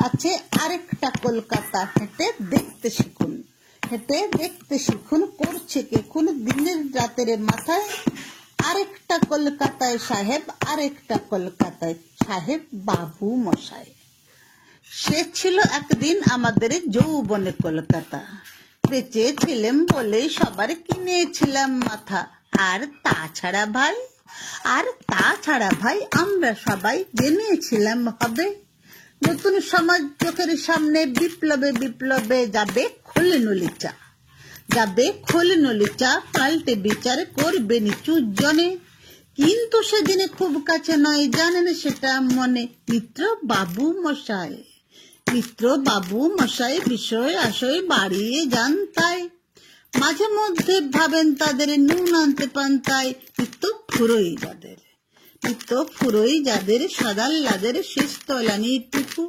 আছে আরেকটা কলকাতা, হেঁটে দেখতে শিখুন, হেঁটে দেখতে শিখুন, করছে কে খুন দিনের রাতের মাথায়। আরেকটা কলকাতায় সাহেব, আরেকটা কলকাতায় সাহেব বাবু মশাই। সে ছিল একদিন আমাদের যৌবনে কলকাতা, বেঁচে ছিলাম বলেই সবার কিনেছিলাম মাথা। আর তাছাড়া ভাই আমরা সবাই জেনেছিলাম হবে নতুন সমাজ চোখের সামনে, বিপ্লবে বিপ্লবে যাবে খোলে নলিচা, যাবে খোলে নলিচা, পাল্টে বিচার করবে নিচু জনে। কিন্তু সেদিনে খুব কাছে নয়, জানেন সেটা মনে, মিত্র বাবু মশাই, মিত্র বাবু মশাই বিষয় আশয় বাড়িয়ে যান তাই। মাঝে মধ্যে ভাবেন তাদের নুন আনতে পান্তায়, নিত্য ফুরোই যাদের, নিত্য ফুরোই যাদের, সাদার লাদের শেষ তলানিটুকু